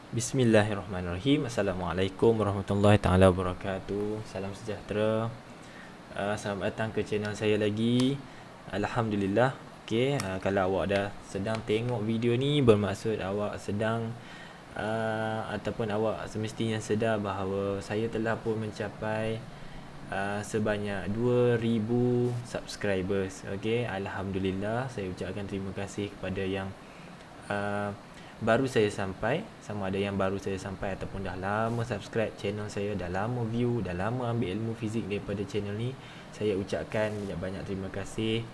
Bismillahirrahmanirrahim. Assalamualaikum warahmatullahi taala wabarakatuh. Salam sejahtera. Selamat datang ke channel saya lagi. Alhamdulillah. Okey, kalau awak dah sedang tengok video ni, bermaksud awak sedang ataupun awak semestinya sedar bahawa saya telah pun mencapai sebanyak 2000 subscribers. Okey, alhamdulillah. Saya ucapkan terima kasih kepada yang baru saya sampai, sama ada yang baru saya sampai ataupun dah lama subscribe channel saya, dah lama view, dah lama ambil ilmu fizik daripada channel ni. Saya ucapkan banyak-banyak terima kasih.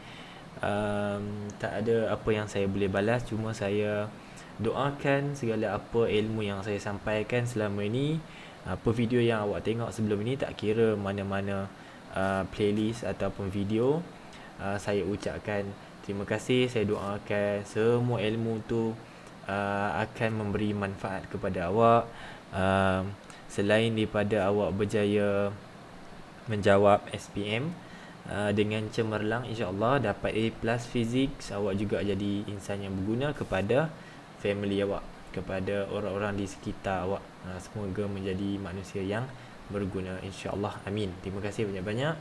Tak ada apa yang saya boleh balas, cuma saya doakan segala apa ilmu yang saya sampaikan selama ini, apa video yang awak tengok sebelum ini, tak kira mana-mana playlist ataupun video, saya ucapkan terima kasih. Saya doakan semua ilmu tu akan memberi manfaat kepada awak. Selain daripada awak berjaya menjawab SPM dengan cemerlang, insyaAllah dapat A+ fizik, awak juga jadi insan yang berguna kepada family awak, kepada orang-orang di sekitar awak. Semoga menjadi manusia yang berguna, insyaAllah. Amin. Terima kasih banyak-banyak.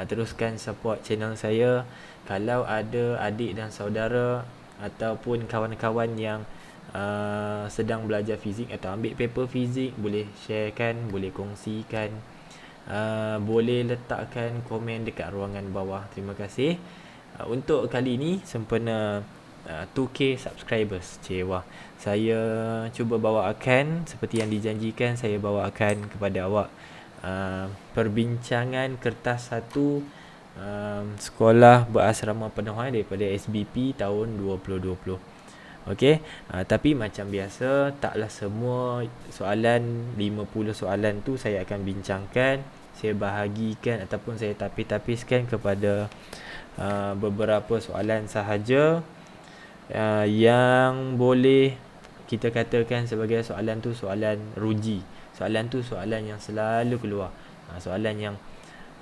Teruskan support channel saya. Kalau ada adik dan saudara ataupun kawan-kawan yang sedang belajar fizik atau ambil paper fizik, boleh sharekan, boleh kongsikan, boleh letakkan komen dekat ruangan bawah. Terima kasih. Untuk kali ini sempena 2K subscribers, wah, saya cuba bawakan seperti yang dijanjikan. Saya bawakan kepada awak perbincangan kertas 1 sekolah berasrama penuhan daripada SBP tahun 2020. Okey, tapi macam biasa, taklah semua soalan 50 soalan tu saya akan bincangkan. Saya bahagikan ataupun saya tapis-tapiskan kepada beberapa soalan sahaja yang boleh kita katakan sebagai soalan tu soalan ruji. Soalan tu soalan yang selalu keluar. Soalan yang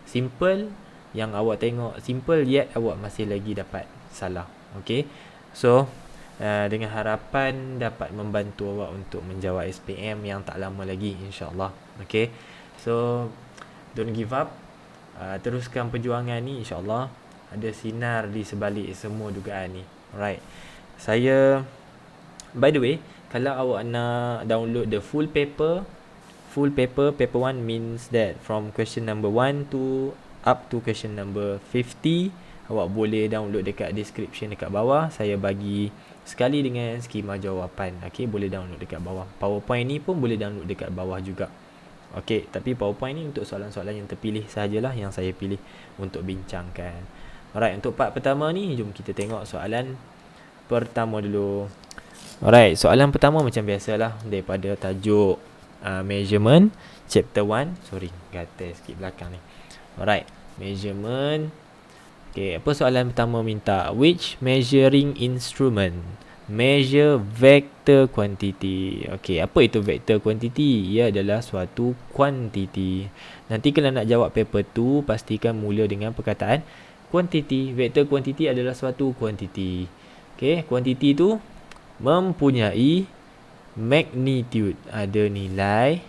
simple, yang awak tengok simple, yet awak masih lagi dapat salah. Okey, so dengan harapan dapat membantu awak untuk menjawab SPM yang tak lama lagi, insyaAllah. Okey, so don't give up. Teruskan perjuangan ni, insyaAllah ada sinar di sebalik semua dugaan ni. Alright, saya, by the way, kalau awak nak download the full paper, paper 1 means that from question number 1 to up to question number 50, awak boleh download dekat description dekat bawah. Saya bagi sekali dengan skema jawapan. Okey, boleh download dekat bawah. PowerPoint ni pun boleh download dekat bawah juga. Okey, tapi PowerPoint ni untuk soalan-soalan yang terpilih sahajalah yang saya pilih untuk bincangkan. Alright, untuk part pertama ni, jom kita tengok soalan pertama dulu. Alright, soalan pertama macam biasalah daripada tajuk measurement chapter 1. Sorry, gatal sikit belakang ni. Alright, measurement. Okay, apa soalan pertama minta? Which measuring instrument measure vector quantity? Okay, apa itu vector quantity? Ia adalah suatu kuantiti. Nanti kalau nak jawab paper tu, pastikan mula dengan perkataan quantity. Vector quantity adalah suatu kuantiti. Okay, kuantiti tu mempunyai magnitude, ada nilai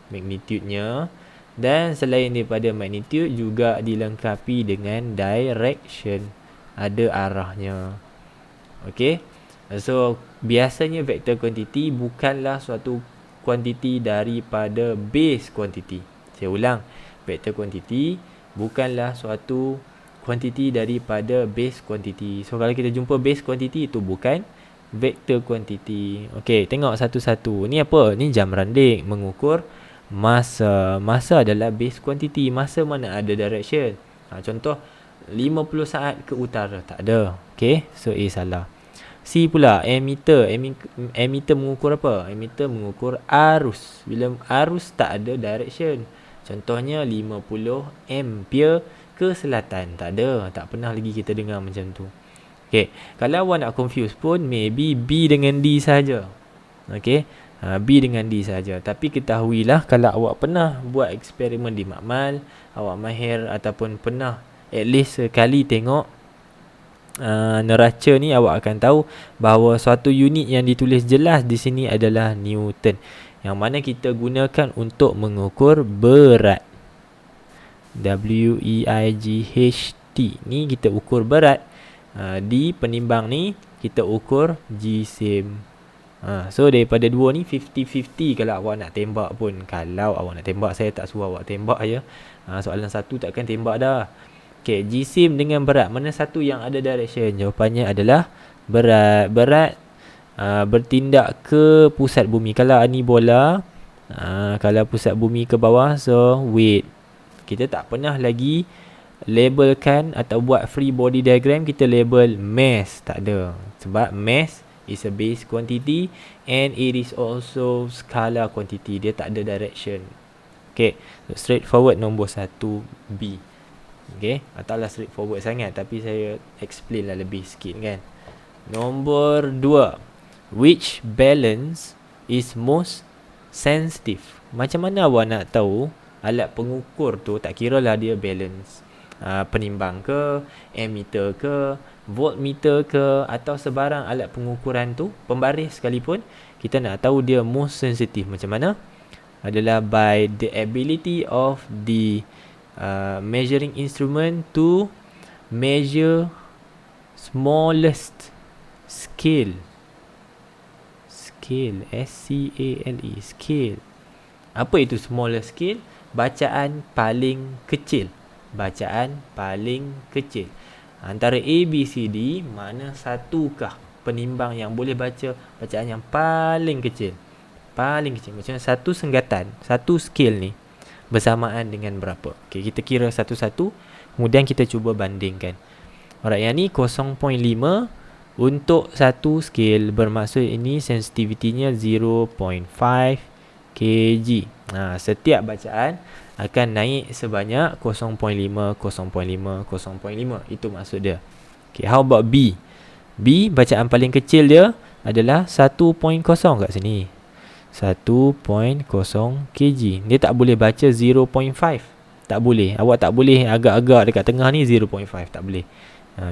magnitude-nya, dan selain daripada magnitude juga dilengkapi dengan direction, ada arahnya. Okey, so biasanya vector quantity bukanlah suatu kuantiti daripada base quantity. Saya ulang, vector quantity bukanlah suatu kuantiti daripada base quantity. So kalau kita jumpa base quantity, itu bukan vector quantity. Okey, tengok satu-satu. Ni apa? Ni jam randik mengukur masa. Masa adalah base quantity. Masa mana ada direction? Contoh 50 saat ke utara, tak ada. Okey, so A salah. C pula, ammeter. Ammeter mengukur apa? Ammeter mengukur arus. Bila arus tak ada direction. Contohnya 50 ampere ke selatan, tak ada. Tak pernah lagi kita dengar macam tu. Okay, kalau awak nak confuse pun, maybe B dengan D saja. Okay, B dengan D saja. Tapi ketahuilah, kalau awak pernah buat eksperimen di makmal, awak mahir ataupun pernah at least sekali tengok neraca ni, awak akan tahu bahawa suatu unit yang ditulis jelas di sini adalah Newton, yang mana kita gunakan untuk mengukur berat. WEIGHT ni kita ukur berat. Di penimbang ni kita ukur jisim. So daripada dua ni 50-50 kalau awak nak tembak pun. Kalau awak nak tembak, saya tak suruh awak tembak je. Soalan satu takkan tembak dah. Okay, jisim dengan berat, mana satu yang ada direction? Jawapannya adalah berat. Berat bertindak ke pusat bumi. Kalau ni bola, kalau pusat bumi ke bawah, so weight. Kita tak pernah lagi labelkan atau buat free body diagram, kita label mass. Tak ada. Sebab mass is a base quantity and it is also scalar quantity. Dia tak ada direction. Okay, so straightforward nombor 1B. Okay, taklah straightforward sangat, tapi saya explain lah lebih sikit kan. Nombor 2, which balance is most sensitive? Macam mana awak nak tahu alat pengukur tu, tak kira lah dia balance penimbang ke, ammeter ke, voltmeter ke, atau sebarang alat pengukuran tu, pembaris sekalipun, kita nak tahu dia most sensitive macam mana? Adalah by the ability of the measuring instrument to measure smallest scale. Scale, S-C-A-L-E, scale. Apa itu smallest scale? Bacaan paling kecil. Bacaan paling kecil. Antara A, B, C, D, mana satukah penimbang yang boleh baca bacaan yang paling kecil? Paling kecil. Macam satu senggatan, satu scale ni bersamaan dengan berapa? Okay, kita kira satu-satu, kemudian kita cuba bandingkan. Alright, yang ni 0.5 untuk satu scale, bermaksud ini sensitivitinya 0.5 kg. Setiap bacaan akan naik sebanyak 0.5, 0.5, 0.5. Itu maksud dia. Okay, how about B? B, bacaan paling kecil dia adalah 1.0 kat sini. 1.0 kg. Dia tak boleh baca 0.5. Tak boleh. Awak tak boleh agak-agak dekat tengah ni 0.5. Tak boleh.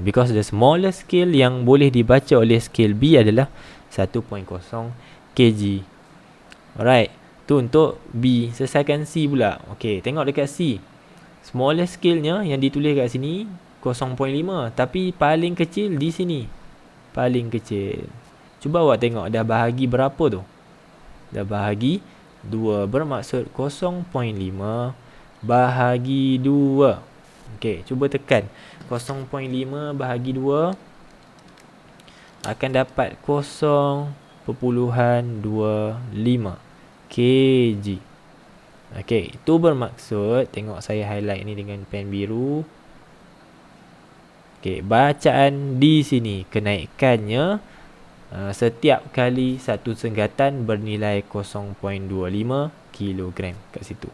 Because the smallest scale yang boleh dibaca oleh scale B adalah 1.0 kg. Alright. Tu untuk B. Selesaikan C pula. Okay, tengok dekat C. Smallest scale-nya yang ditulis kat sini 0.5. Tapi paling kecil di sini. Paling kecil. Cuba awak tengok dah bahagi berapa tu? Dah bahagi 2. Bermaksud 0.5 bahagi 2. Okay, cuba tekan. 0.5 bahagi 2 akan dapat 0.25 kg. Okay, itu bermaksud, tengok saya highlight ni dengan pen biru. Okay, bacaan di sini kenaikannya setiap kali satu senggatan bernilai 0.25 kg kat situ.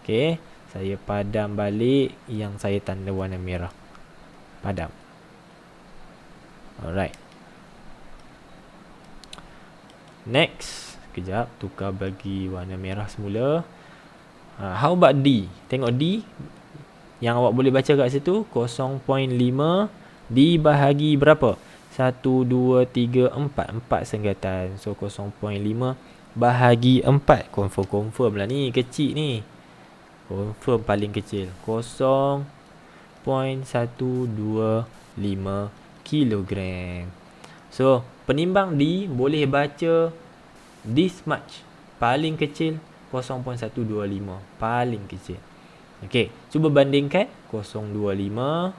Okay, saya padam balik yang saya tanda warna merah. Padam. Alright. Next. Sekejap, tukar bagi warna merah semula. How about D? Tengok D. Yang awak boleh baca kat situ 0.5 dibahagi berapa? 1, 2, 3, 4. 4 senggatan. So 0.5 bahagi 4. Confirm lah ni. Kecil ni. Confirm paling kecil. 0.125 kilogram. So penimbang D boleh baca this much. Paling kecil 0.125. Paling kecil. Okey, cuba bandingkan 0.25,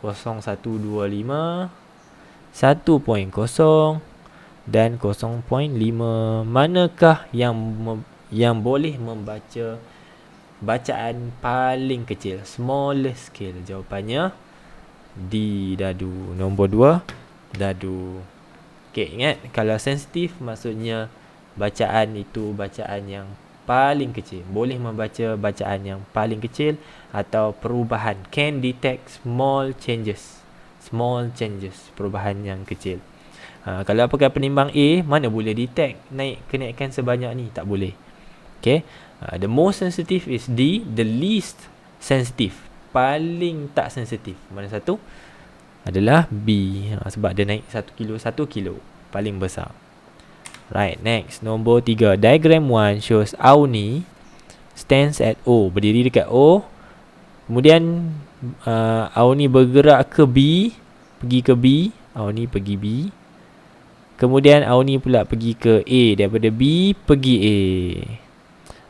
0.125, 1.0 dan 0.5. Manakah yang boleh membaca bacaan paling kecil, smallest scale? Jawapannya D, dadu. Nombor 2, dadu. Okey, ingat kalau sensitif maksudnya bacaan itu bacaan yang paling kecil. Boleh membaca bacaan yang paling kecil atau perubahan. Can detect small changes. Small changes, perubahan yang kecil. Kalau pakai penimbang A, mana boleh detect naik kenaikan sebanyak ni? Tak boleh. Okay. The most sensitive is D. The least sensitive, paling tak sensitif. Mana satu? adalah B. Sebab dia naik 1 kilo, 1 kilo. Paling besar. Right, next. Nombor 3. Diagram 1 shows Auni stands at O. Berdiri dekat O. Kemudian Auni bergerak ke B. Pergi ke B. Auni pergi B. Kemudian Auni pula pergi ke A. Daripada B pergi A.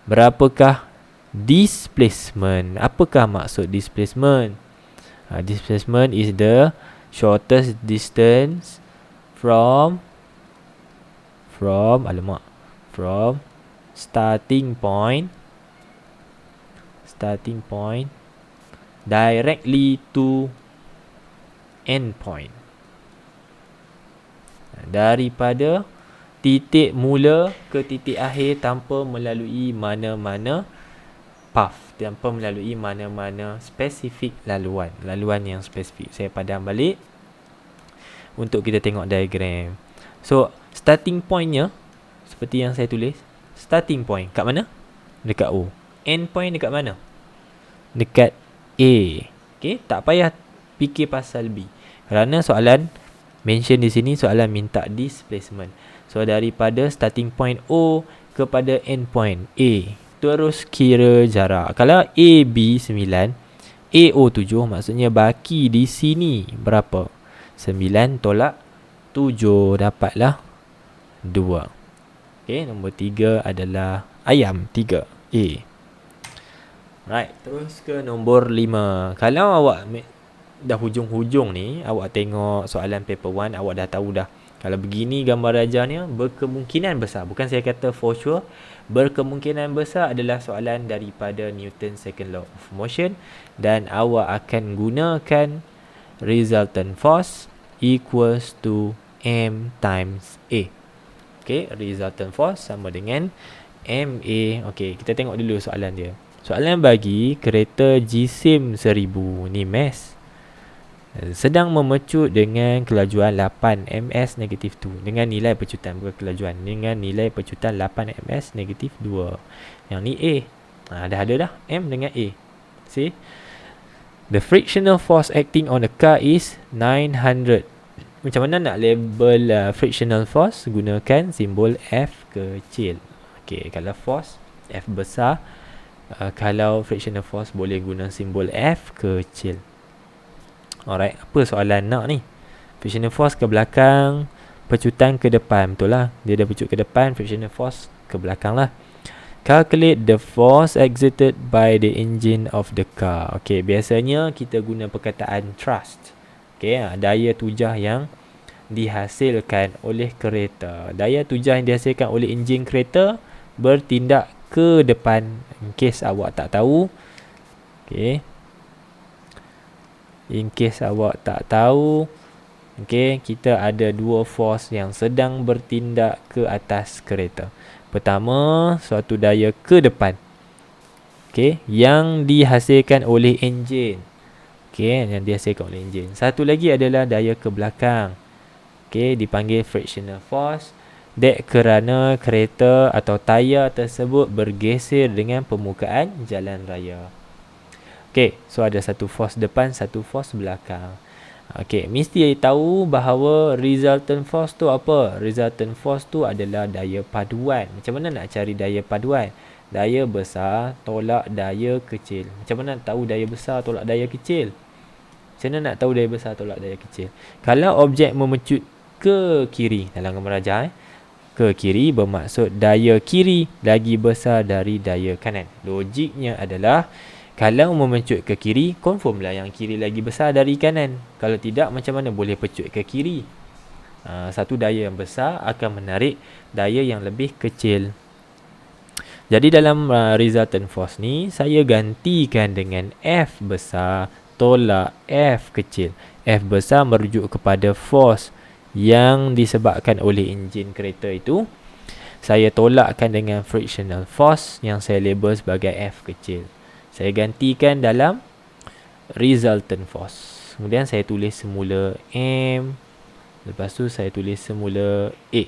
Berapakah displacement? Apakah maksud displacement? Displacement is the shortest distance from starting point directly to end point. Daripada titik mula ke titik akhir tanpa melalui mana-mana path, tanpa melalui mana-mana spesifik laluan yang spesifik. Saya padam balik untuk kita tengok diagram. So, starting pointnya seperti yang saya tulis. Starting point kat mana? Dekat O. End point dekat mana? Dekat A. Okay, tak payah fikir pasal B. Kerana soalan mention di sini, soalan minta displacement. So, daripada starting point O kepada end point A. Terus kira jarak. Kalau AB 9, AO 7, maksudnya baki di sini berapa? 9 tolak 7, dapatlah 2. Okay, nombor 3 adalah ayam 3A. Right, terus ke nombor 5. Kalau awak dah hujung-hujung ni, awak tengok soalan paper 1, awak dah tahu dah. Kalau begini gambar rajahnya, berkemungkinan besar, bukan saya kata for sure, berkemungkinan besar adalah soalan daripada Newton's second law of motion, dan awak akan gunakan resultant force equals to M times A. Okay, resultant force sama dengan MA. Okay, kita tengok dulu soalan dia. Soalan bagi kereta jisim 1000 ni mass sedang memecut dengan kelajuan 8 ms negatif 2 dengan nilai pecutan, bukan kelajuan, dengan nilai pecutan 8 ms negatif 2. Yang ni A. Dah ada dah M dengan A. See, the frictional force acting on the car is 900. Macam mana nak label frictional force? Gunakan simbol F kecil. Okay, kalau force F besar, kalau frictional force boleh guna simbol F kecil. Alright, apa soalan nak ni? Frictional force ke belakang, pecutan ke depan. Betul lah, dia dah pecut ke depan, frictional force ke belakang lah. Calculate the force exerted by the engine of the car. Okay, biasanya kita guna perkataan thrust. Okay, daya tujah yang dihasilkan oleh kereta. Daya tujah yang dihasilkan oleh enjin kereta bertindak ke depan. In case awak tak tahu, okay, in case awak tak tahu, okay, kita ada dua force yang sedang bertindak ke atas kereta. Pertama, suatu daya ke depan, okay, yang dihasilkan oleh enjin. Okay, yang dihasilkan oleh enjin. Satu lagi adalah daya ke belakang. Okay, dipanggil frictional force. Dek kerana kereta atau tayar tersebut bergeser dengan permukaan jalan raya. Okay, so ada satu force depan, satu force belakang. Okay, mesti tahu bahawa resultant force tu apa? Resultant force tu adalah daya paduan. Macam mana nak cari daya paduan? Daya besar tolak daya kecil. Macam mana nak tahu daya besar tolak daya kecil? Macam mana nak tahu daya besar tolak daya kecil? Kalau objek memecut ke kiri dalam gambar rajah, ke kiri bermaksud daya kiri lagi besar dari daya kanan. Logiknya adalah kalau memecut ke kiri, confirm lah yang kiri lagi besar dari kanan. Kalau tidak, macam mana boleh pecut ke kiri? Satu daya yang besar akan menarik daya yang lebih kecil. Jadi dalam resultant force ni, saya gantikan dengan F besar tolak F kecil. F besar merujuk kepada force yang disebabkan oleh enjin kereta itu. Saya tolakkan dengan frictional force yang saya label sebagai F kecil. Saya gantikan dalam resultant force. Kemudian saya tulis semula M. Lepas tu saya tulis semula A.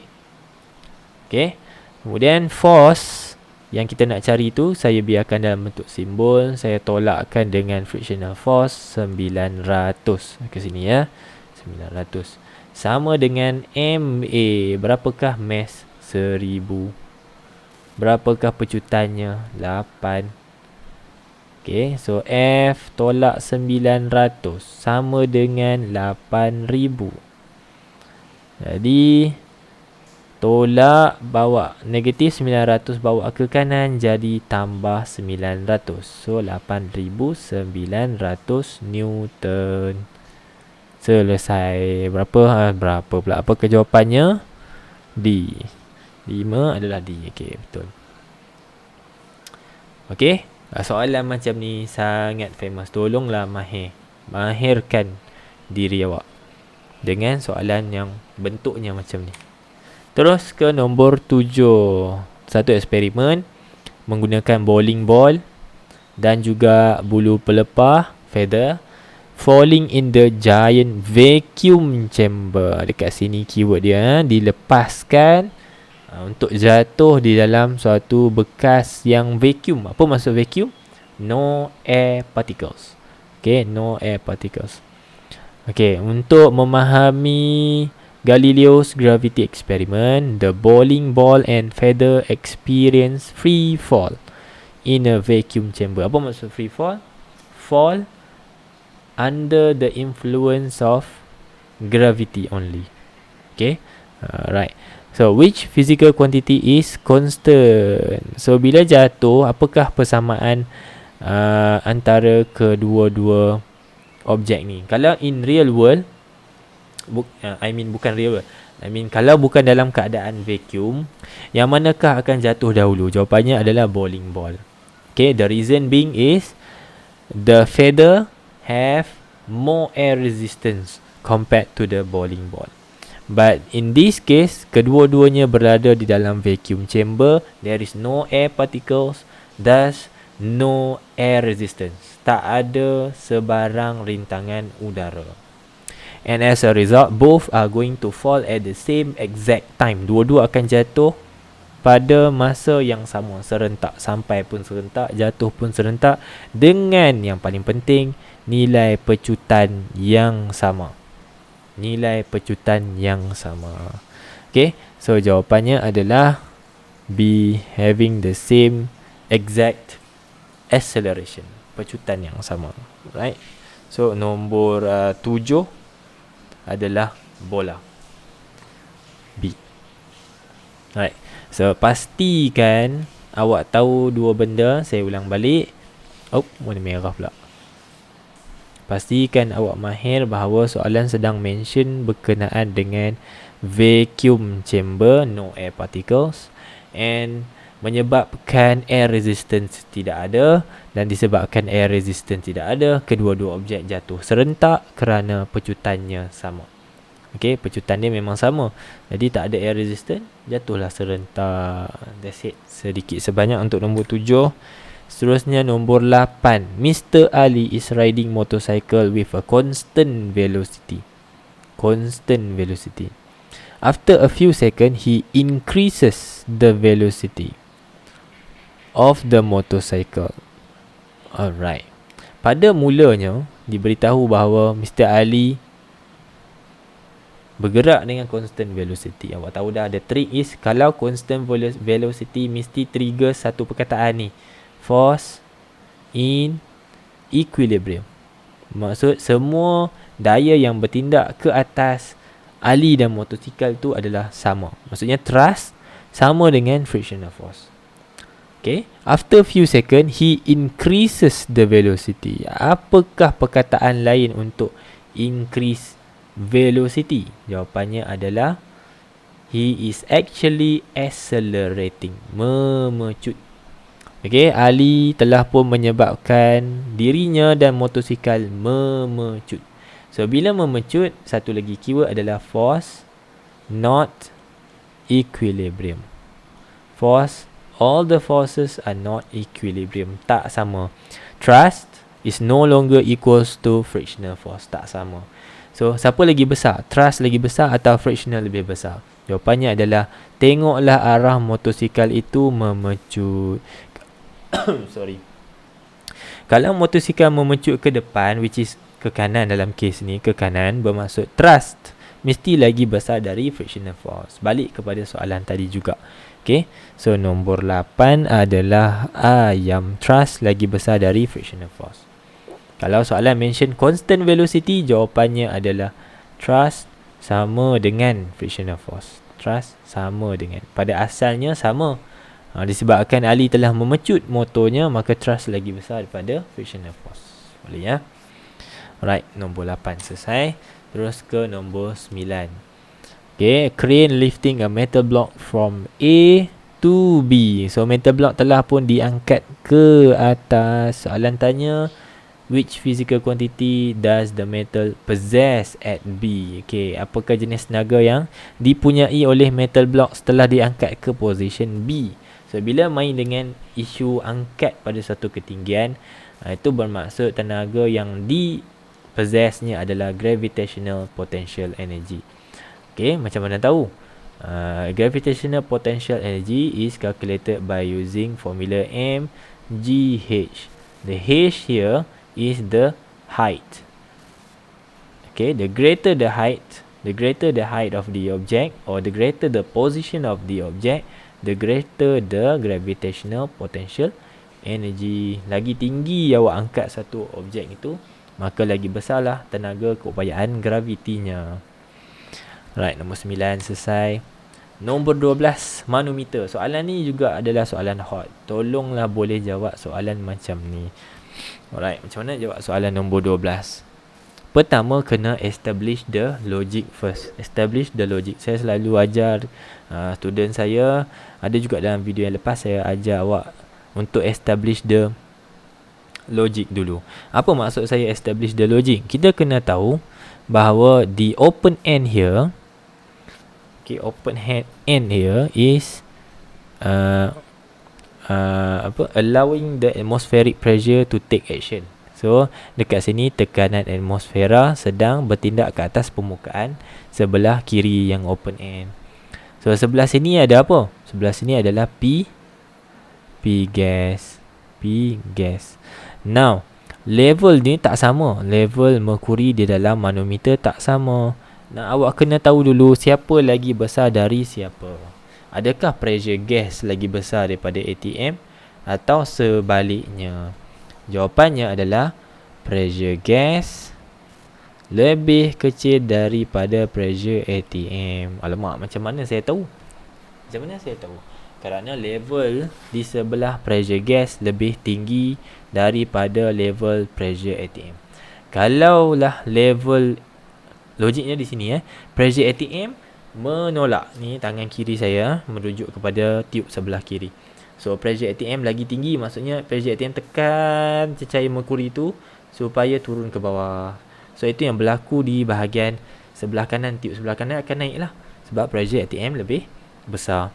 Okay. Kemudian force yang kita nak cari tu saya biarkan dalam bentuk simbol. Saya tolakkan dengan frictional force 900. Ke sini ya. 900. Sama dengan MA. Berapakah mass? 1000. Berapakah pecutannya? 8. Okay, so F tolak 900 sama dengan 8000. Jadi tolak bawa negatif 900 bawa ke kanan jadi tambah 900. So 8900 Newton. Selesai. Berapa pula? Apakah jawapannya? D. 5 adalah D. Okey, betul. Okey, soalan macam ni sangat famous. Tolonglah mahirkan diri awak dengan soalan yang bentuknya macam ni. Terus ke nombor 7. Satu eksperimen menggunakan bowling ball dan juga bulu pelepah, feather, falling in the giant vacuum chamber. Dekat sini keyword dia, dilepaskan untuk jatuh di dalam suatu bekas yang vacuum. Apa maksud vacuum? No air particles. Okay, no air particles. Okay, untuk memahami Galileo's gravity experiment, the bowling ball and feather experience free fall in a vacuum chamber. Apa maksud free fall? Fall under the influence of gravity only. Okay, right. So, which physical quantity is constant? So, bila jatuh, apakah persamaan antara kedua-dua objek ni? Kalau in real world, bukan real world, kalau bukan dalam keadaan vacuum, yang manakah akan jatuh dahulu? Jawapannya adalah bowling ball. Okay, the reason being is the feather have more air resistance compared to the bowling ball. But in this case, kedua-duanya berada di dalam vacuum chamber. There is no air particles, thus no air resistance. Tak ada sebarang rintangan udara. And as a result, both are going to fall at the same exact time. Dua-dua akan jatuh pada masa yang sama, serentak. Sampai pun serentak, jatuh pun serentak, dengan yang paling penting, nilai pecutan yang sama. Nilai pecutan yang sama. Okay, so jawapannya adalah B, having the same exact acceleration. Pecutan yang sama. Right? So nombor 7 adalah bola. B. Right. So pastikan awak tahu dua benda. Saya ulang balik. Warna merah pula. Pastikan awak mahir bahawa soalan sedang mention berkenaan dengan vacuum chamber, no air particles, and menyebabkan air resistance tidak ada, dan disebabkan air resistance tidak ada, kedua-dua objek jatuh serentak kerana pecutannya sama. Okey, pecutan dia memang sama. Jadi tak ada air resistance, jatuhlah serentak. That's it. Sedikit sebanyak untuk nombor 7. Seterusnya nombor 8. Mr. Ali is riding motorcycle with a constant velocity. Constant velocity. After a few seconds, he increases the velocity of the motorcycle. Alright. Pada mulanya diberitahu bahawa Mr. Ali bergerak dengan constant velocity. Awak tahu dah, the trick is kalau constant velocity mesti trigger satu perkataan ni, force in equilibrium. Maksud semua daya yang bertindak ke atas Ali dan motosikal tu adalah sama. Maksudnya thrust sama dengan frictional force. Okay. After few seconds, he increases the velocity. Apakah perkataan lain untuk increase velocity? Jawapannya adalah he is actually accelerating. Memecut. Okay. Ali telah pun menyebabkan dirinya dan motosikal memecut. So, bila memecut, satu lagi keyword adalah force, not equilibrium. Force, all the forces are not equilibrium. Tak sama. Thrust is no longer equals to frictional force. Tak sama. So, siapa lagi besar? Thrust lagi besar atau frictional lebih besar? Jawapannya adalah, tengoklah arah motosikal itu memecut. Sorry. Kalau motosikal memecut ke depan, which is ke kanan dalam kes ni, ke kanan bermaksud thrust mesti lagi besar dari frictional force. Balik kepada soalan tadi juga. Okay, so nombor 8 adalah ayam thrust lagi besar dari frictional force. Kalau soalan mention constant velocity, jawapannya adalah thrust sama dengan frictional force. Thrust sama dengan, pada asalnya sama. Disebabkan Ali telah memecut motornya, maka thrust lagi besar daripada frictional force. Boleh ya? Alright, nombor 8 selesai. Terus ke nombor 9. Okay, crane lifting a metal block from A to B. So metal block telah pun diangkat ke atas. Soalan tanya, which physical quantity does the metal possess at B? Okay, apakah jenis tenaga yang dipunyai oleh metal block setelah diangkat ke position B? So bila main dengan isu angkat pada satu ketinggian, itu bermaksud tenaga yang possessnya adalah gravitational potential energy. Okay, macam mana tahu? Gravitational potential energy is calculated by using formula mgh. The h here is the height. Okay, the greater the height of the object, or the greater the position of the object, the greater the gravitational potential energy. Lagi tinggi awak angkat satu objek itu, maka lagi besarlah tenaga keupayaan gravitinya. Right, nombor 9 selesai. Nombor 12, manometer. Soalan ni juga adalah soalan hot. Tolonglah boleh jawab soalan macam ni. Alright, macam mana jawab soalan nombor 12? Pertama, kena establish the logic first. Establish the logic. Saya selalu ajar student saya, ada juga dalam video yang lepas saya ajar awak untuk establish the logic dulu. Apa maksud saya establish the logic? Kita kena tahu bahawa the open end here, okay, open end here is allowing the atmospheric pressure to take action. So dekat sini tekanan atmosfera sedang bertindak ke atas permukaan sebelah kiri yang open end. So sebelah sini ada apa? Sebelah sini adalah P gas. Now, level ni tak sama. Level merkuri di dalam manometer tak sama. Nah, awak kena tahu dulu siapa lagi besar dari siapa. Adakah pressure gas lagi besar daripada ATM atau sebaliknya? Jawapannya adalah pressure gas lebih kecil daripada pressure ATM. Alamak, macam mana saya tahu? Kerana level di sebelah pressure gas lebih tinggi daripada level pressure ATM. Kalaulah level, logiknya di sini pressure ATM menolak, ni tangan kiri saya merujuk kepada tube sebelah kiri. So pressure ATM lagi tinggi, maksudnya pressure ATM tekan cecair merkuri tu supaya turun ke bawah. So itu yang berlaku di bahagian sebelah kanan, tube sebelah kanan akan naik lah, sebab pressure ATM lebih besar.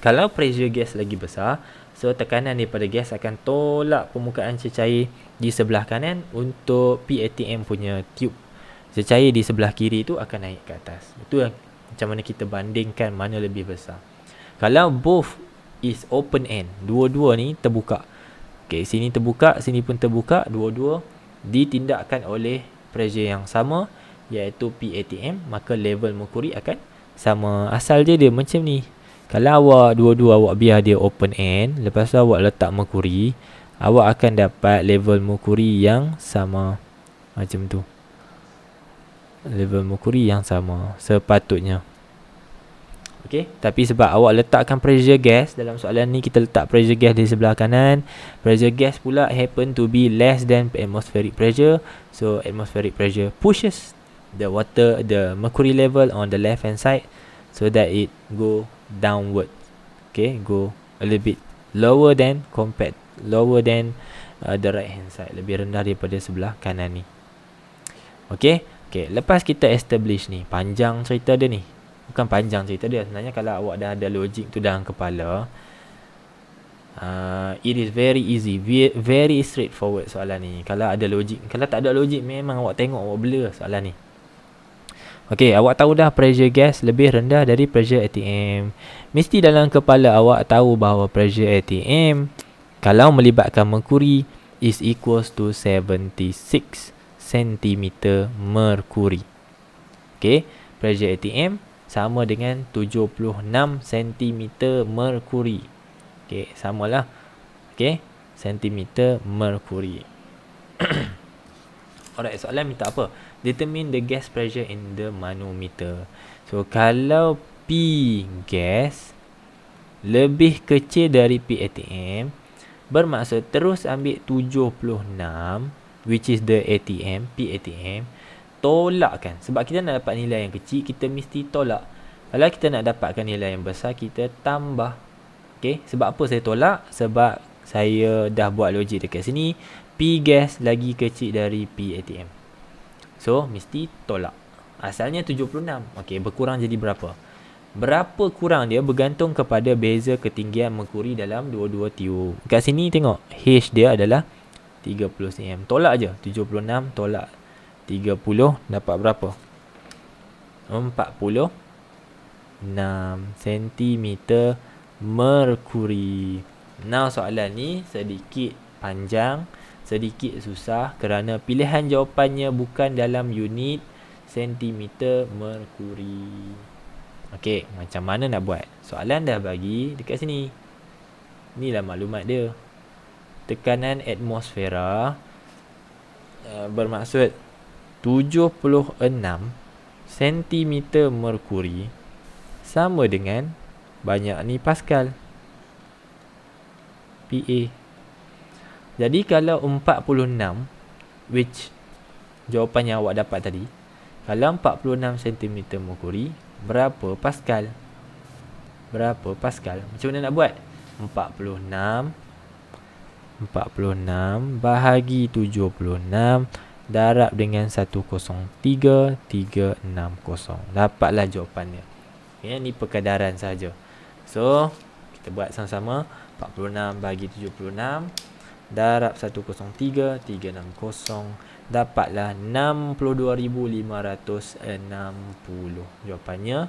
Kalau pressure gas lagi besar, so tekanan daripada gas akan tolak permukaan cecair di sebelah kanan untuk PATM punya tube. Cecair di sebelah kiri itu akan naik ke atas. Itu yang macam mana kita bandingkan mana lebih besar. Kalau both is open end, dua-dua ni terbuka. Okay, sini terbuka, sini pun terbuka, dua-dua ditindakkan oleh pressure yang sama, iaitu PATM, maka level merkuri akan sama. Asal je dia macam ni. Kalau awak dua-dua awak biar dia open end, lepas tu awak letak merkuri, awak akan dapat level merkuri yang sama. Macam tu. Level merkuri yang sama sepatutnya. Okey, tapi sebab awak letakkan pressure gas dalam soalan ni, kita letak pressure gas di sebelah kanan, pressure gas pula happen to be less than atmospheric pressure. So atmospheric pressure pushes the mercury level on the left hand side so that it go downward. Okay, go a little bit lower than the right hand side, lebih rendah daripada sebelah kanan ni. Okay, lepas kita establish ni, panjang cerita dia ni. Bukan panjang cerita dia, sebenarnya kalau awak dah ada logik tu dalam kepala, it is very easy, very straightforward soalan ni. Kalau ada logik, kalau tak ada logik memang awak tengok awak blur soalan ni. Okey, awak tahu dah pressure gas lebih rendah dari pressure ATM. Mesti dalam kepala awak tahu bahawa pressure ATM kalau melibatkan merkuri is equals to 76 cm merkuri. Okey, pressure ATM sama dengan 76 cm merkuri. Okey, samalah. Okey, cm merkuri. Alright, soalan minta apa? Determine the gas pressure in the manometer. So, kalau P gas lebih kecil dari P ATM, bermaksud terus ambil 76, which is the ATM, P ATM, tolakkan. Sebab kita nak dapat nilai yang kecil, kita mesti tolak. Kalau kita nak dapatkan nilai yang besar, kita tambah. Okay, sebab apa saya tolak? Sebab saya dah buat logik dekat sini. P gas lagi kecil dari P ATM. So, mesti tolak. Asalnya 76. Okay, berkurang jadi berapa? Berapa kurang dia bergantung kepada beza ketinggian merkuri dalam dua-dua tiub. Kat sini tengok, H dia adalah 30 cm. Tolak je. 76 tolak 30 dapat berapa? 46 cm merkuri. Now soalan ni sedikit panjang, sedikit susah kerana pilihan jawapannya bukan dalam unit sentimeter merkuri. Okey, macam mana nak buat? Soalan dah bagi dekat sini. Inilah maklumat dia. Tekanan atmosfera bermaksud 76 cm merkuri sama dengan banyak ni Pascal. PA. Jadi kalau 46, which jawapan yang awak dapat tadi, kalau 46 cm merkuri, berapa Pascal? Berapa Pascal? Macam mana nak buat? 46 bahagi 76 darab dengan 103,360. Dapatlah jawapannya. Okay, ni perkadaran saja. So, kita buat sama-sama. 46 bahagi 76 darab 103,360. Dapatlah 62,560. Jawapannya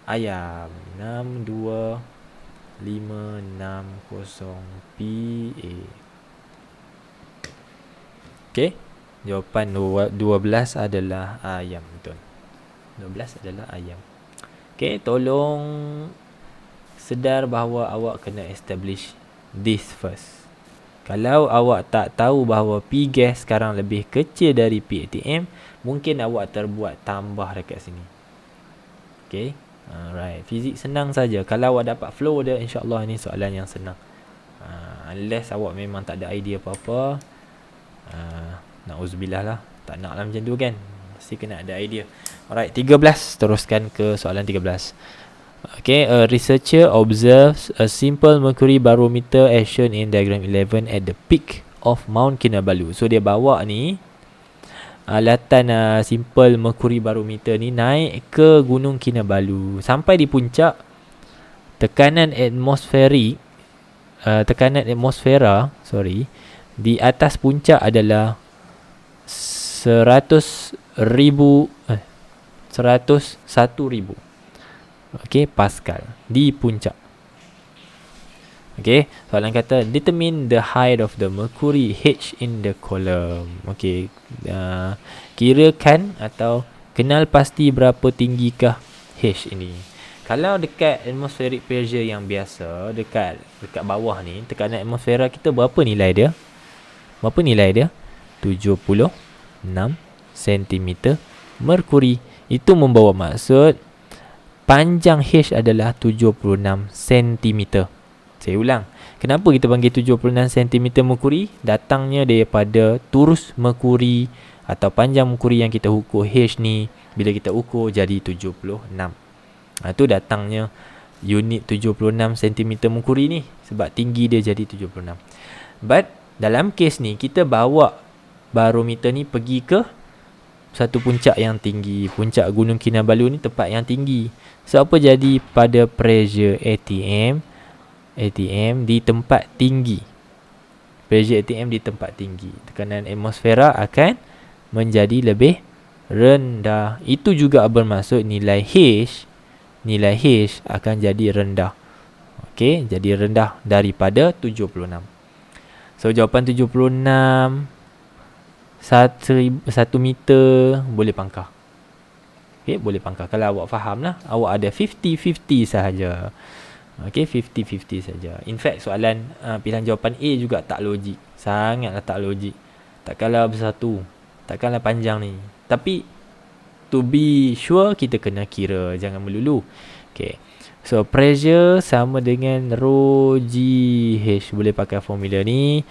ayam. 62,560 PA. Okey, jawapan 12 adalah ayam, betul. 12 adalah ayam. Okey, tolong sedar bahawa awak kena establish this first. Kalau awak tak tahu bahawa P gas sekarang lebih kecil dari P ATM, mungkin awak terbuat tambah dekat sini. Okay, alright. Fizik senang saja. Kalau awak dapat flow dia, insyaAllah ini soalan yang senang. Unless awak memang tak ada idea apa-apa, na'udzubillah lah. Tak nak lah macam tu kan. Mesti kena ada idea. Alright, 13. Teruskan ke soalan 13. Okay, a researcher observes a simple mercury barometer as shown in diagram 11 at the peak of Mount Kinabalu. So dia bawa ni alatan simple mercury barometer ni naik ke Gunung Kinabalu. Sampai di puncak, tekanan atmosfera di atas puncak adalah 101,000 okey, Pascal di puncak. Okey, soalan kata determine the height of the mercury H in the column. Okey, kirakan atau kenal pasti berapa tinggikah H ini. Kalau dekat atmospheric pressure yang biasa, dekat bawah ni, tekanan atmosfera kita berapa nilai dia? Berapa nilai dia? 76 cm merkuri. Itu membawa maksud panjang H adalah 76 cm. Saya ulang. Kenapa kita panggil 76 cm merkuri? Datangnya daripada turus merkuri atau panjang merkuri yang kita ukur H ni. Bila kita ukur jadi 76. Itu datangnya unit 76 cm merkuri ni. Sebab tinggi dia jadi 76. But dalam kes ni kita bawa barometer ni pergi ke satu puncak yang tinggi. Puncak Gunung Kinabalu ni tempat yang tinggi. So apa jadi pada pressure ATM di tempat tinggi? Pressure ATM di tempat tinggi, tekanan atmosfera akan menjadi lebih rendah. Itu juga bermaksud nilai H akan jadi rendah. Okey, jadi rendah daripada 76. So jawapan 76 1 meter boleh pangkah. Okay, boleh pangkah. Kalau awak faham lah, awak ada 50-50 sahaja. Okay, 50-50 saja. In fact, soalan pilihan jawapan A juga tak logik. Sangatlah tak logik. Takkanlah bersatu. Takkanlah panjang ni. Tapi, to be sure, kita kena kira. Jangan melulu. Okay. So, pressure sama dengan rho GH. Boleh pakai formula ni.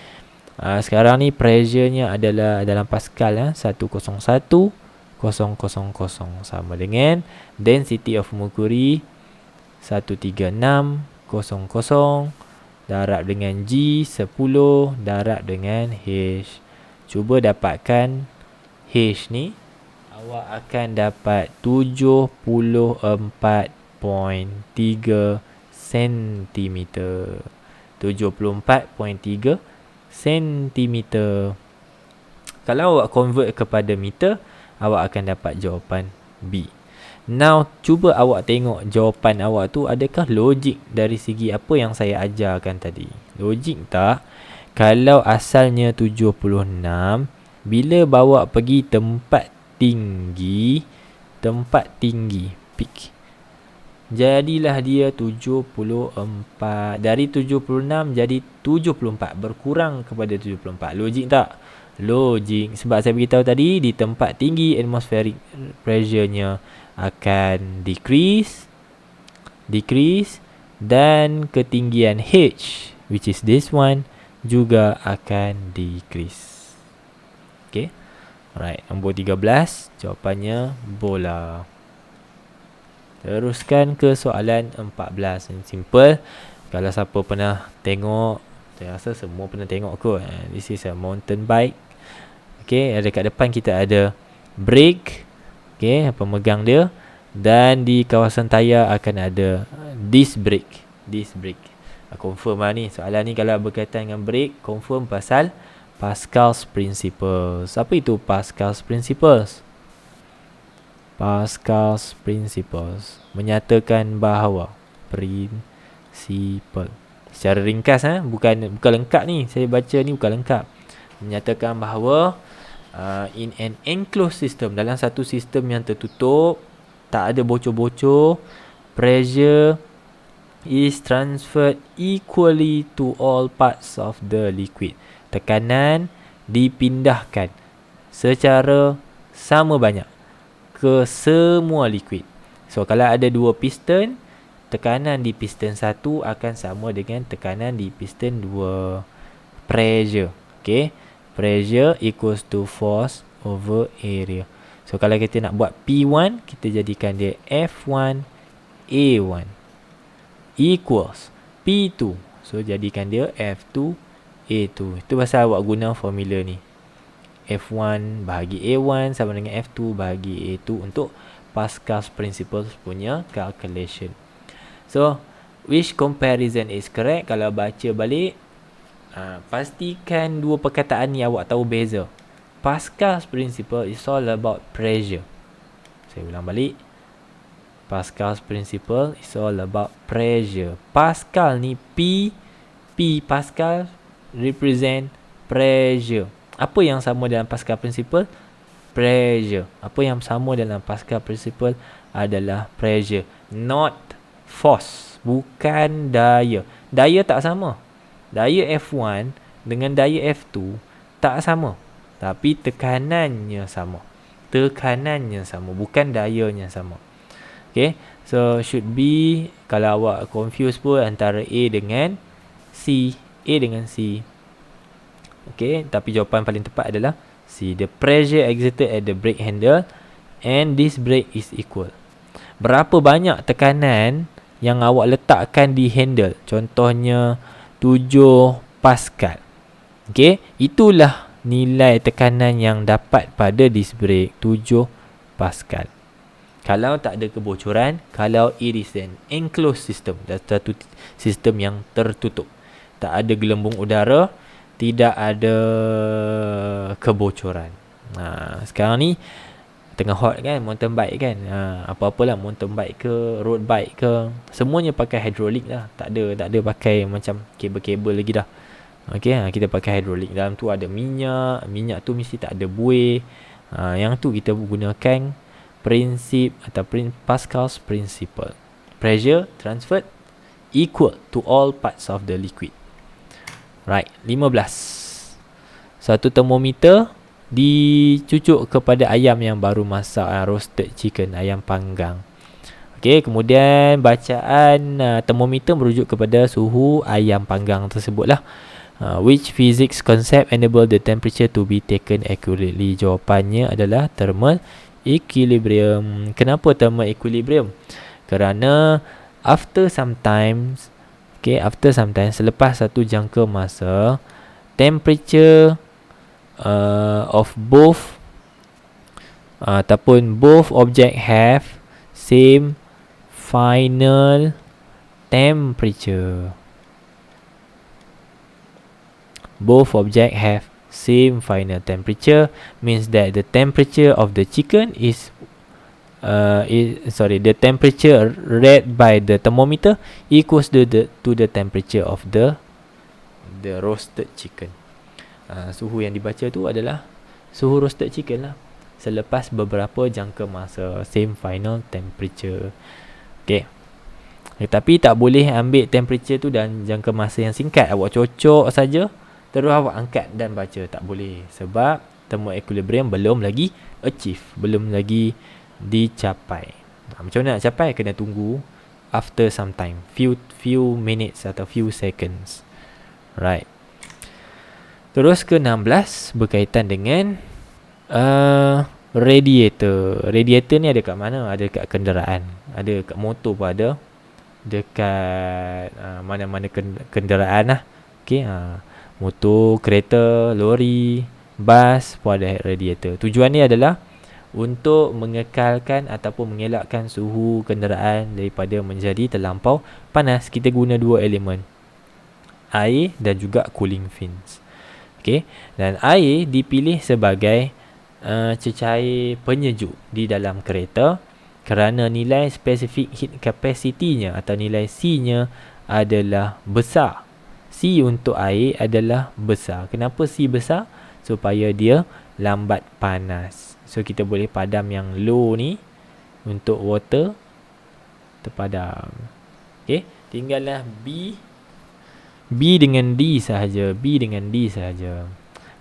Sekarang ni pressure-nya adalah dalam Pascal. 101. 000 sama dengan density of mercury 136,000 darab dengan G 10 darab dengan H. Cuba dapatkan H ni, awak akan dapat 74.3 cm. 74.3 cm. Kalau awak convert kepada meter, awak akan dapat jawapan B. Now, cuba awak tengok jawapan awak tu adakah logik dari segi apa yang saya ajarkan tadi. Logik tak? Kalau asalnya 76, bila bawa pergi tempat tinggi, peak, jadilah dia 74. Dari 76 jadi 74, berkurang kepada 74. Logik tak? Logik. Sebab saya beritahu tadi, di tempat tinggi atmospheric pressure-nya akan decrease dan ketinggian H, which is this one, juga akan decrease. Okay. Alright, nombor 13, jawapannya bola. Teruskan ke soalan 14. Simple. Kalau siapa pernah tengok, saya rasa semua pernah tengok kot. This is a mountain bike. Okay, dekat depan kita ada brake, okay, pemegang dia, dan di kawasan tayar akan ada disc brake. Confirm lah ni, soalan ni kalau berkaitan dengan brake, confirm pasal Pascal's Principles. Apa itu Pascal's Principles? Pascal's Principles menyatakan bahawa prinsipal, secara ringkas, bukan lengkap ni, saya baca ni bukan lengkap, menyatakan bahawa in an enclosed system, dalam satu sistem yang tertutup, tak ada bocor-bocor, pressure is transferred equally to all parts of the liquid. Tekanan dipindahkan secara sama banyak ke semua liquid. So, kalau ada 2 piston, tekanan di piston 1 akan sama dengan tekanan di piston 2. Pressure. Okay. Pressure equals to force over area. So, kalau kita nak buat P1, kita jadikan dia F1 A1 equals P2. So, jadikan dia F2 A2. Itu pasal awak guna formula ni. F1 bahagi A1 sama dengan F2 bahagi A2 untuk Pascal's Principles punya calculation. So, which comparison is correct? Kalau baca balik, pastikan dua perkataan ni awak tahu beza. Pascal's Principle is all about pressure. Saya ulang balik. Pascal's Principle is all about pressure. Pascal ni P Pascal represent pressure. Apa yang sama dalam Pascal Principle? Pressure. Apa yang sama dalam Pascal Principle adalah pressure, not force. Bukan daya. Daya tak sama. Daya F1 dengan daya F2 tak sama, tapi tekanannya sama. Bukan dayanya sama. Okay, so should be, kalau awak confuse pun antara A dengan C. Okay, tapi jawapan paling tepat adalah C. The pressure exerted at the brake handle and this brake is equal. Berapa banyak tekanan yang awak letakkan di handle? Contohnya 7 Pascal. Okay, itulah nilai tekanan yang dapat pada disc brake, 7 Pascal. Kalau tak ada kebocoran, kalau it is an enclosed system, satu sistem yang tertutup, tak ada gelembung udara, tidak ada kebocoran. Sekarang ni tengah hot kan, mountain bike kan, apa-apalah, mountain bike ke road bike ke, semuanya pakai hidrolik lah. Tak ada pakai macam kabel-kabel lagi dah. Okey, kita pakai hidrolik. Dalam tu ada minyak. Minyak tu mesti tak ada buih. Yang tu kita gunakan prinsip atau Pascal's principle. Pressure transferred equal to all parts of the liquid. Right, 15. Satu termometer dicucuk kepada ayam yang baru masak, roasted chicken, ayam panggang. Okey, kemudian bacaan termometer merujuk kepada suhu ayam panggang tersebutlah. Which physics concept enable the temperature to be taken accurately? Jawapannya adalah thermal equilibrium. Kenapa thermal equilibrium? Kerana after some time, selepas satu jangka masa, temperature of both ataupun both object have same final temperature. Both object have same final temperature means that the temperature of the chicken is the temperature read by the thermometer equals to the temperature of the roasted chicken. Suhu yang dibaca tu adalah suhu roasted chicken lah, selepas beberapa jangka masa, same final temperature. Okay. Tapi tak boleh ambil temperature tu dan jangka masa yang singkat. Awak cocok saja terus awak angkat dan baca. Tak boleh, sebab thermal equilibrium belum lagi achieve, belum lagi dicapai. Macam mana nak capai? Kena tunggu after some time, few minutes atau few seconds. Right. Terus ke 16, berkaitan dengan radiator. Radiator ni ada kat mana? Ada kat kenderaan, ada kat motor pun ada, dekat mana-mana kenderaan lah. Okay, motor, kereta, lori, bas pun ada radiator. Tujuan ni adalah untuk mengekalkan ataupun mengelakkan suhu kenderaan daripada menjadi terlampau panas. Kita guna dua elemen, air dan juga cooling fins. Okay, dan air dipilih sebagai cecair penyejuk di dalam kereta kerana nilai spesifik heat capacity-nya atau nilai C-nya adalah besar. C untuk air adalah besar. Kenapa C besar? Supaya dia lambat panas. So kita boleh padam yang low ni untuk water terpadam. Okay, tinggallah B dengan D sahaja. B dengan D sahaja.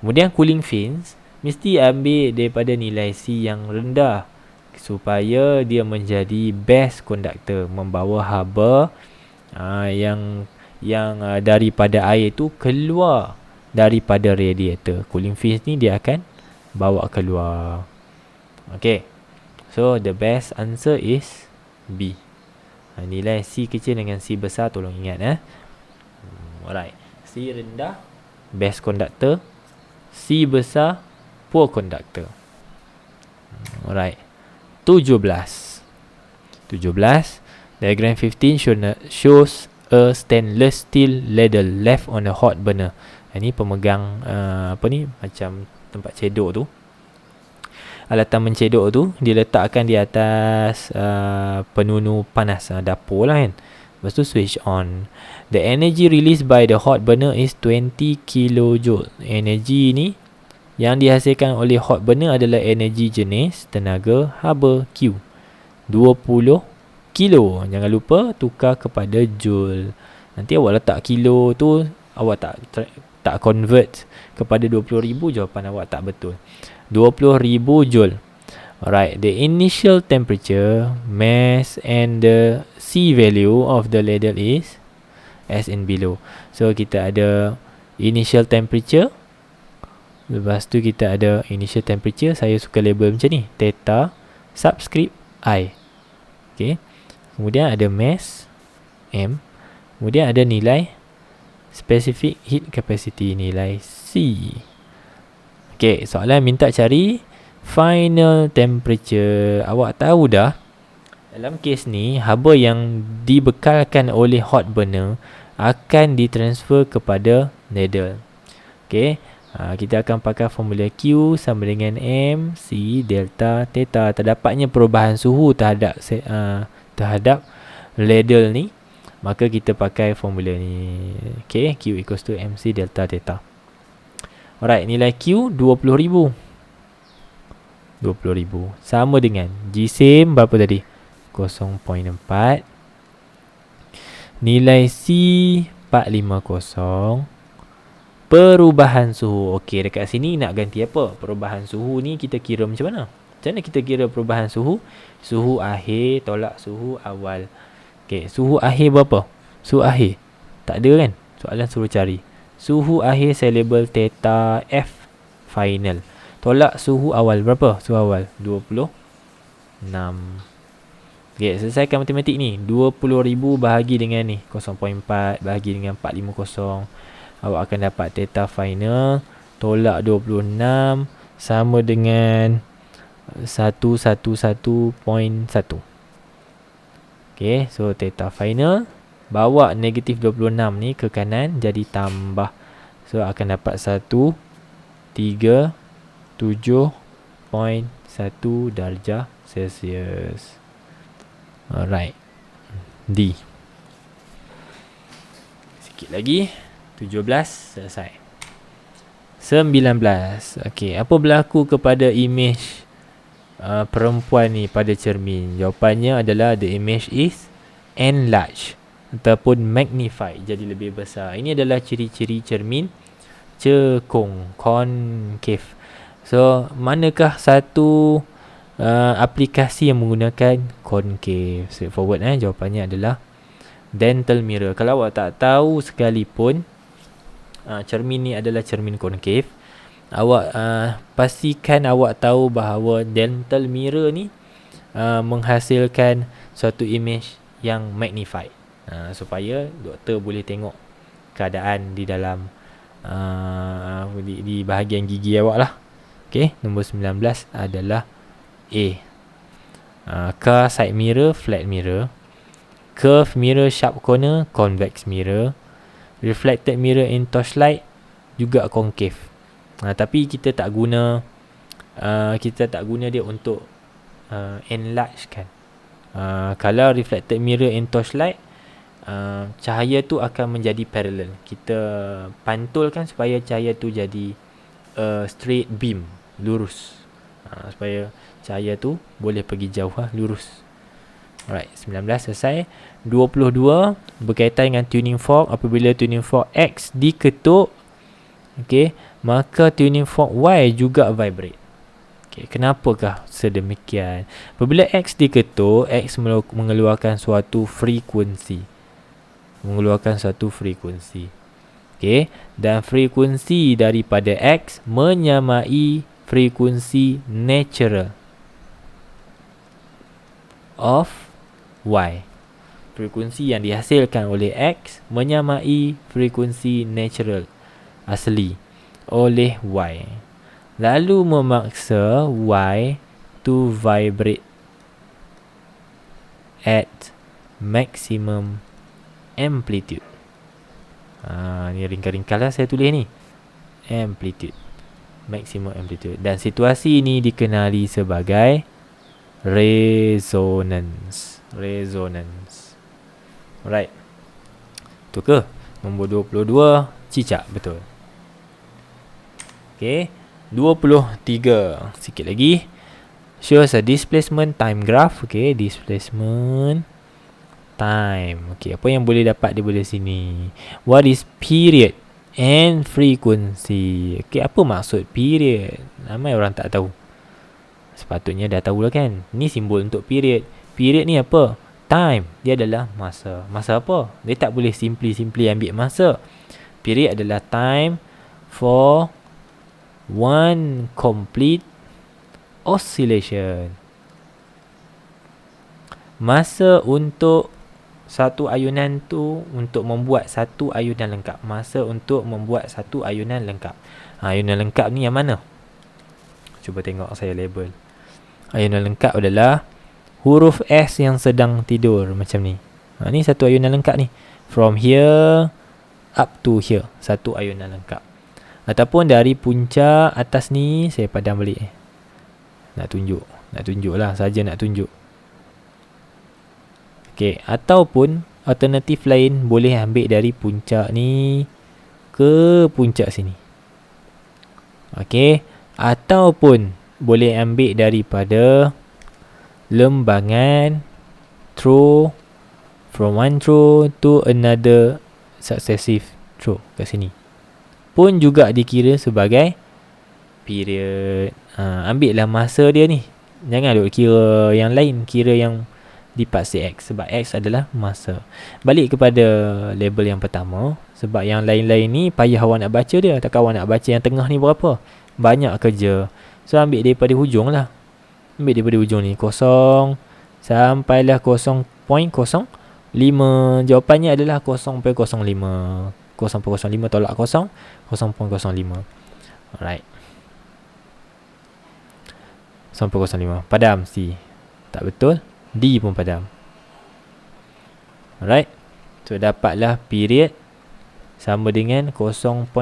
Kemudian cooling fins mesti ambil daripada nilai C yang rendah supaya dia menjadi best conductor, membawa haba yang daripada air tu keluar daripada radiator. Cooling fins ni dia akan bawa keluar. Okay, so the best answer is B. Nilai C kecil dengan C besar, tolong ingat. Alright, C rendah best conductor, C besar poor conductor. Alright, 17. Diagram 15 shows a stainless steel ladle left on a hot burner. Ini pemegang macam tempat cedok tu. Alatan mencedok tu diletakkan di atas penunu panas, dapur lah kan. Lepas tu switch on. The energy released by the hot burner is 20 kJ. Energi ni yang dihasilkan oleh hot burner adalah energi jenis tenaga haba Q, 20 kilo. Jangan lupa tukar kepada joule. Nanti awak letak kilo tu, awak tak convert kepada 20,000, jawapan awak tak betul. 20,000 joule. Alright, the initial temperature, mass and the C value of the ladle is as in below. So kita ada initial temperature, lepas tu kita ada initial temperature, saya suka label macam ni, theta subscript I. Okay, kemudian ada mass M, kemudian ada nilai specific heat capacity, nilai C. Okay, soalan minta cari final temperature. Awak tahu dah, dalam kes ni haba yang dibekalkan oleh hot burner akan ditransfer kepada ladle. Okay, kita akan pakai formula Q sama dengan M C delta theta. Terdapatnya perubahan suhu terhadap ladle ni, maka kita pakai formula ni. Okay, Q equals to MC delta theta. Alright, nilai Q 20,000. 20,000 sama dengan GSIM berapa tadi? 0.4. Nilai C 450. Perubahan suhu. Okey, dekat sini nak ganti apa? Perubahan suhu ni kita kira macam mana? Macam mana kita kira perubahan suhu? Suhu akhir tolak suhu awal. Okey, suhu akhir berapa? Suhu akhir tak ada kan? Soalan suruh cari. Suhu akhir saya label theta F final. Tolak suhu awal berapa? Suhu awal 26. Okey, selesaikan matematik ni. 20,000 bahagi dengan ni 0.4 bahagi dengan 450. Awak akan dapat theta final tolak 26 sama dengan 111.1. Okay, so theta final bawa negatif 26 ni ke kanan jadi tambah. So akan dapat 137.1 darjah Celsius. Alright. D. Sikit lagi. 17 selesai. 19. Okey, apa berlaku kepada image perempuan ni pada cermin? Jawapannya adalah the image is enlarged ataupun magnified, jadi lebih besar. Ini adalah ciri-ciri cermin cekung, concave. So, manakah satu aplikasi yang menggunakan concave? Straightforward jawapannya adalah dental mirror. Kalau awak tak tahu sekalipun cermin ni adalah cermin concave, awak pastikan awak tahu bahawa dental mirror ni menghasilkan suatu image yang magnified, supaya doktor boleh tengok keadaan di dalam di bahagian gigi awak lah. Okay, nombor 19 adalah A. Car side mirror, flat mirror. Curve mirror, sharp corner, convex mirror. Reflected mirror in torchlight juga concave. Tapi kita tak guna dia untuk enlarge kan. Kalau reflected mirror in torchlight, cahaya tu akan menjadi parallel. Kita pantulkan supaya cahaya tu jadi straight beam, lurus. Supaya cahaya tu boleh pergi jauh lurus. Alright, 19 selesai. 22 berkaitan dengan tuning fork. Apabila tuning fork X diketuk, okay, maka tuning fork Y juga vibrate. Okay, kenapakah sedemikian? Apabila X diketuk, X mengeluarkan suatu frekuensi. Okay, dan frekuensi daripada X menyamai frekuensi natural of Y. Frekuensi yang dihasilkan oleh X menyamai frekuensi natural asli oleh Y. Lalu memaksa Y to vibrate at maximum amplitude. Ni ringkas-ringkas lah saya tulis ni. Amplitude. Maximum amplitude. Dan situasi ini dikenali sebagai resonance. Alright. Tu ke? Nombor 22 cicak, betul. Okay, 23. Sikit lagi. Shows a displacement time graph. Okay, displacement time. Okay, apa yang boleh dapat daripada sini? What is period and frequency? Okay, apa maksud period? Ramai orang tak tahu. Sepatutnya dah tahulah kan. Ni simbol untuk period. Period ni apa? Time. Dia adalah masa. Masa apa? Dia tak boleh simply ambil masa. Period adalah time for one complete oscillation. Masa untuk satu ayunan tu, untuk membuat satu ayunan lengkap. Masa untuk membuat satu ayunan lengkap. Ayunan lengkap ni yang mana? Cuba tengok saya label. Ayunan lengkap adalah huruf S yang sedang tidur macam ni. Ni satu ayunan lengkap ni. From here up to here. Satu ayunan lengkap. Ataupun dari puncak atas ni, saya padam balik. Nak tunjuk lah. Saja nak tunjuk. Okay. Ataupun alternatif lain boleh ambil dari puncak ni ke puncak sini. Okey, ataupun boleh ambil daripada lembangan throw from one throw to another successive throw kat sini. Pun juga dikira sebagai period. Ambil lah masa dia ni. Jangan duk kira yang lain, kira yang di part CX sebab X adalah masa. Balik kepada label yang pertama, sebab yang lain-lain ni payah awak nak baca dia. Takkan awak nak baca yang tengah ni berapa? Banyak kerja. So ambil daripada hujung lah. Ambil daripada hujung ni 0 sampailah 0.05. Jawapannya adalah 0.05. 0.05 tolak 0, 0.05. Alright. 0.05. Padam C. Tak betul. D pun padam. Alright. So dapatlah period sama dengan 0.05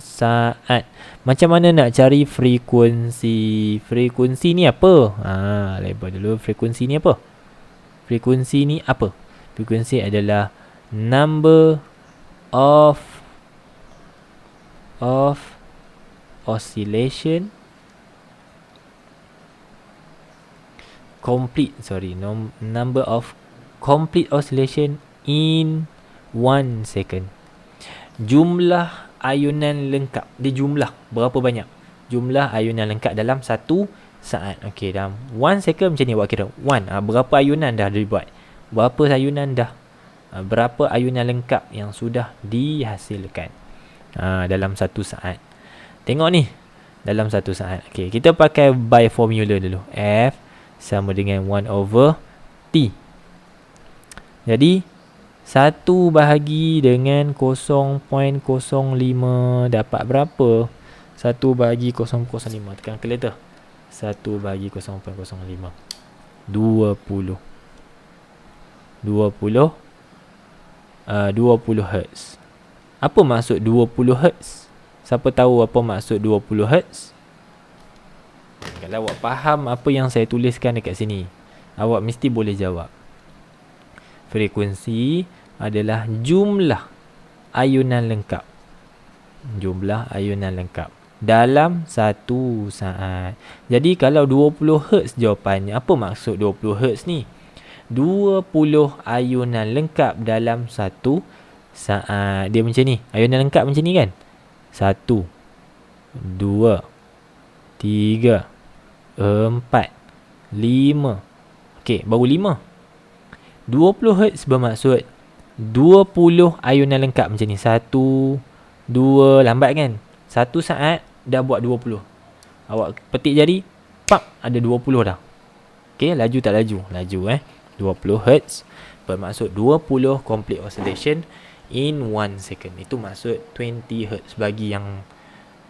saat. Macam mana nak cari frekuensi? Frekuensi ni apa? Label dulu frekuensi ni apa? Frekuensi ni apa? Frekuensi adalah number of oscillation number of complete oscillation in 1 second. Jumlah ayunan lengkap. Dia jumlah berapa banyak? Jumlah ayunan lengkap dalam 1 saat. Okey, dalam 1 second macam ni awak kira. 1. Berapa ayunan dah dibuat? Berapa ayunan dah? Berapa ayunan lengkap yang sudah dihasilkan dalam 1 saat? Tengok ni. Dalam 1 saat. Okey, kita pakai by formula dulu. F sama dengan 1 over T. Jadi 1 bahagi dengan 0.05 dapat berapa? 1 bahagi 0.05. Tekan kalkulator. 1 bahagi 0.05. 20 Hz. Apa maksud 20 Hz? Siapa tahu apa maksud 20 Hz? Kalau awak faham apa yang saya tuliskan dekat sini, awak mesti boleh jawab. Frekuensi adalah jumlah ayunan lengkap. Jumlah ayunan lengkap dalam 1 saat. Jadi kalau 20 Hz jawapannya, apa maksud 20 Hz ni? 20 ayunan lengkap dalam 1 saat. Dia macam ni. Ayunan lengkap macam ni kan? 1, 2, 3, 4, 5. Okey, baru 5. 20 Hz bermaksud 20 ayunan lengkap macam ni. 1, 2, lambat kan? 1 saat dah buat 20. Awak petik jari, pap, ada 20 dah. Okey, laju tak laju? Laju 20 Hz bermaksud 20 complete oscillation in 1 second. Itu maksud 20 Hz. Bagi yang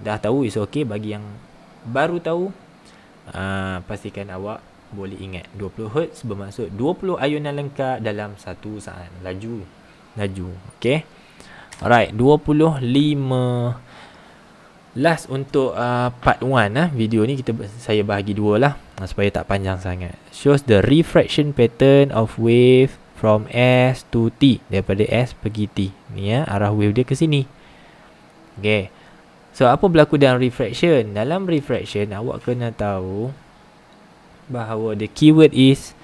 dah tahu is okay. Bagi yang baru tahu, pastikan awak boleh ingat 20 Hz bermaksud 20 ayunan lengkap dalam 1 saat. Laju. Okay. Alright, 25. Last untuk part 1 video ni saya bahagi 2 lah supaya tak panjang sangat. Shows the refraction pattern of wave from S to T. Daripada S pergi T. Ni arah wave dia ke sini. Okay. So apa berlaku dalam refraction? Dalam refraction awak kena tahu bahawa the keyword is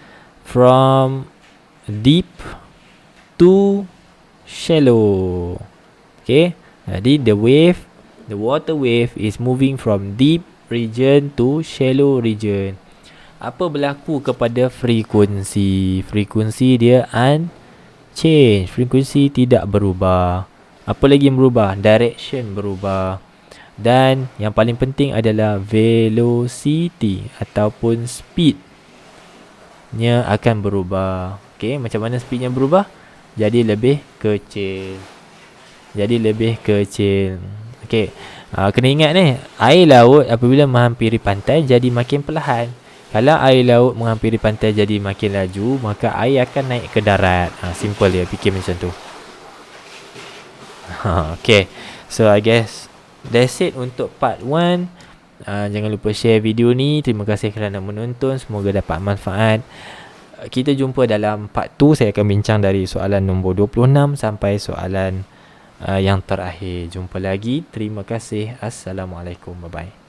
from deep to shallow. Okay. Jadi the water wave is moving from deep region to shallow region. Apa berlaku kepada frekuensi? Frekuensi dia unchanged. Frekuensi tidak berubah. Apa lagi yang berubah? Direction berubah. Dan yang paling penting adalah velocity ataupun speednya akan berubah. Okay, macam mana speednya berubah? Jadi lebih kecil. Okay, kena ingat ni, air laut apabila menghampiri pantai jadi makin perlahan. Kalau air laut menghampiri pantai jadi makin laju, maka air akan naik ke darat. Simple dia, fikir macam tu. Okay, so I guess that's it untuk part 1. Jangan lupa share video ni. Terima kasih kerana menonton. Semoga dapat manfaat. kita jumpa dalam part 2. Saya akan bincang dari soalan nombor 26 sampai soalan yang terakhir. Jumpa lagi. Terima kasih. Assalamualaikum. Bye-bye.